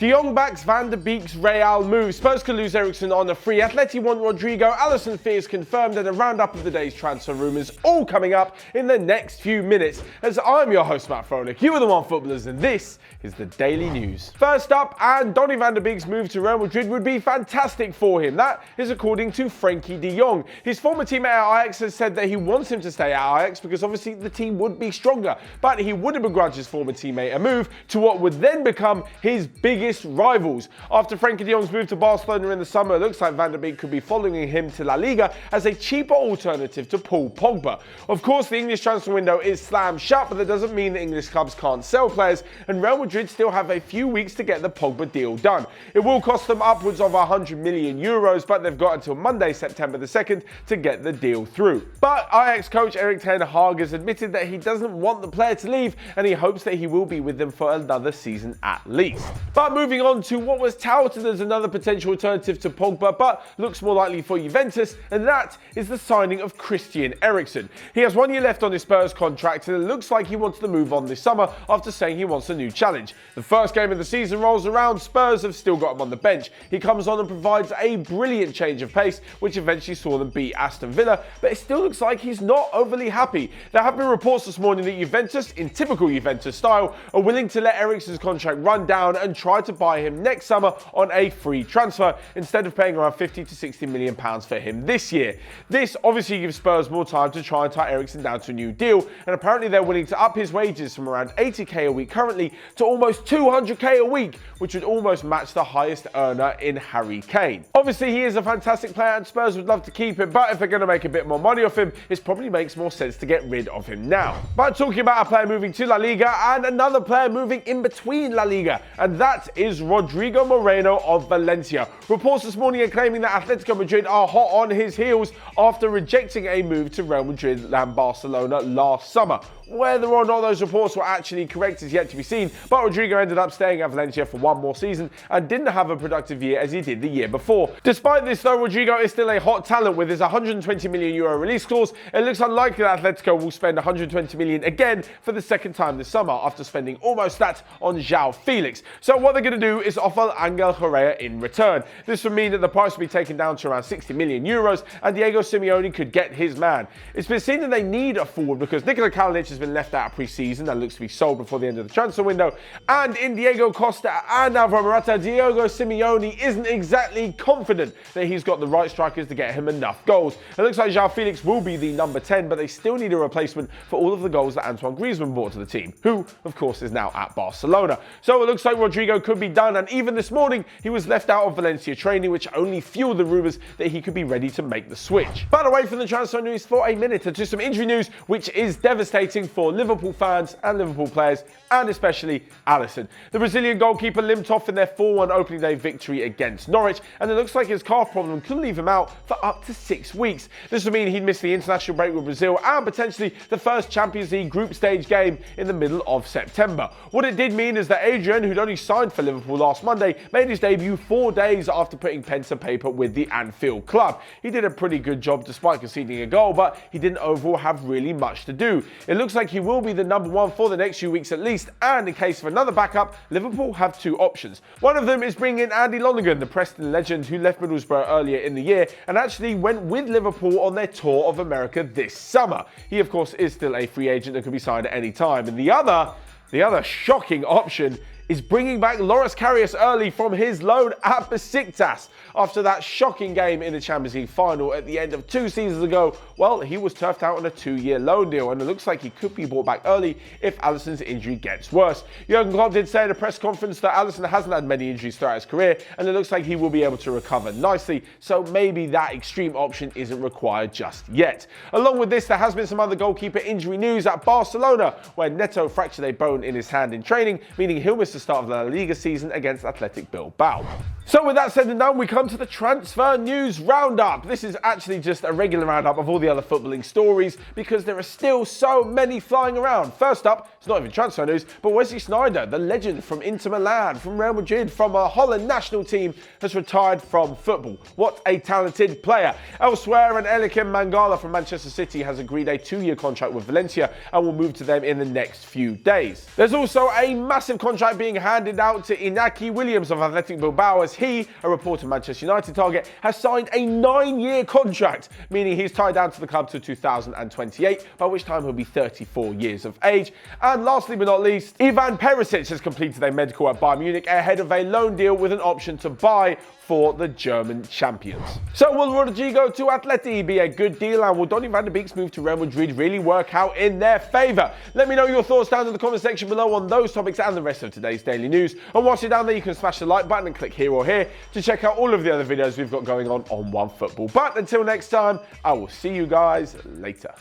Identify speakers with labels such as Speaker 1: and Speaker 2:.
Speaker 1: De Jong backs Van de Beek's Real move. Spurs could lose Eriksen on a free. Atleti want Rodrigo. Alisson fears confirmed, and a roundup of the day's transfer rumours all coming up in the next few minutes. As I'm your host, Matt Froelich, you are the Onefootballers, and this is the Daily News. First up, and Donny van de Beek's move to Real Madrid would be fantastic for him. That is according to Frenkie de Jong. His former teammate at Ajax has said that he wants him to stay at Ajax because obviously the team would be stronger, but he wouldn't begrudge his former teammate a move to what would then become his biggest rivals. After Frenkie de Jong's move to Barcelona in the summer, it looks like Van de Beek could be following him to La Liga as a cheaper alternative to Paul Pogba. Of course, the English transfer window is slammed shut, but that doesn't mean that English clubs can't sell players, and Real Madrid still have a few weeks to get the Pogba deal done. It will cost them upwards of 100 million euros, but they've got until Monday, September the 2nd to get the deal through. But Ajax coach Erik ten Hag has admitted that he doesn't want the player to leave, and he hopes that he will be with them for another season at least. But moving on to what was touted as another potential alternative to Pogba, but looks more likely for Juventus, and that is the signing of Christian Eriksen. He has 1 year left on his Spurs contract, and it looks like he wants to move on this summer after saying he wants a new challenge. The first game of the season rolls around, Spurs have still got him on the bench. He comes on and provides a brilliant change of pace, which eventually saw them beat Aston Villa, but it still looks like he's not overly happy. There have been reports this morning that Juventus, in typical Juventus style, are willing to let Eriksen's contract run down and try to buy him next summer on a free transfer instead of paying around 50 to 60 million pounds for him this year. This obviously gives Spurs more time to try and tie Eriksen down to a new deal, and apparently they're willing to up his wages from around 80k a week currently to almost 200k a week, which would almost match the highest earner in Harry Kane. Obviously he is a fantastic player and Spurs would love to keep him, but if they're going to make a bit more money off him, it probably makes more sense to get rid of him now. But talking about a player moving to La Liga and another player moving in between La Liga, and that is Rodrigo Moreno of Valencia. Reports this morning are claiming that Atletico Madrid are hot on his heels after rejecting a move to Real Madrid and Barcelona last summer. Whether or not those reports were actually correct is yet to be seen, but Rodrigo ended up staying at Valencia for one more season and didn't have a productive year as he did the year before. Despite this though, Rodrigo is still a hot talent. With his 120 million euro release clause, it looks unlikely that Atletico will spend 120 million again for the second time this summer after spending almost that on João Felix. So what they're going to do is offer Angel Correa in return. This would mean that the price will be taken down to around 60 million euros and Diego Simeone could get his man. It's been seen that they need a forward because Nikola Kalinic has been left out of pre-season and looks to be sold before the end of the transfer window, and in Diego Costa and Alvaro Morata, Diego Simeone isn't exactly confident that he's got the right strikers to get him enough goals. It looks like João Felix will be the number 10, but they still need a replacement for all of the goals that Antoine Griezmann brought to the team, who of course is now at Barcelona. So it looks like Rodrigo could be done, and even this morning he was left out of Valencia training, which only fueled the rumours that he could be ready to make the switch. But away from the transfer news for a minute, to some injury news which is devastating for Liverpool fans and Liverpool players, and especially Alisson. The Brazilian goalkeeper limped off in their 4-1 opening day victory against Norwich, and it looks like his calf problem could leave him out for up to 6 weeks. This would mean he'd miss the international break with Brazil and potentially the first Champions League group stage game in the middle of September. What it did mean is that Adrian, who'd only signed for Liverpool last Monday, made his debut 4 days after putting pen to paper with the Anfield club. He did a pretty good job despite conceding a goal, but he didn't overall have really much to do. It looks like he will be the number 1 for the next few weeks at least, and in case of another backup, Liverpool have 2 options. One of them is bringing in Andy Lonergan, the Preston legend who left Middlesbrough earlier in the year and actually went with Liverpool on their tour of America this summer. He of course is still a free agent that can be signed at any time. And the other shocking option is bringing back Loris Karius early from his loan at Besiktas. After that shocking game in the Champions League final at the end of 2 seasons ago, well, he was turfed out on a 2-year loan deal, and it looks like he could be brought back early if Alisson's injury gets worse. Jurgen Klopp did say at a press conference that Alisson hasn't had many injuries throughout his career, and it looks like he will be able to recover nicely, so maybe that extreme option isn't required just yet. Along with this, there has been some other goalkeeper injury news at Barcelona, where Neto fractured a bone in his hand in training, meaning he'll miss the start of the La Liga season against Athletic Bilbao. So with that said and done, we come to the transfer news roundup. This is actually just a regular roundup of all the other footballing stories because there are still so many flying around. First up, it's not even transfer news, but Wesley Sneijder, the legend from Inter Milan, from Real Madrid, from a Holland national team, has retired from football. What a talented player. Elsewhere, an Eriksen Mangala from Manchester City has agreed a 2-year contract with Valencia and will move to them in the next few days. There's also a massive contract being handed out to Iñaki Williams of Athletic Bilbao as he, a reported Manchester United target, has signed a 9-year contract, meaning he's tied down to the club to 2028, by which time he'll be 34 years of age. And lastly but not least, Ivan Perisic has completed a medical at Bayern Munich ahead of a loan deal with an option to buy for the German champions. So will Rodrigo to Atleti be a good deal, and will Donny van de Beek's move to Real Madrid really work out in their favour? Let me know your thoughts down in the comment section below on those topics and the rest of today's daily news. And whilst you're down there, you can smash the like button and click here or here to check out all of the other videos we've got going on OneFootball. But until next time, I will see you guys later.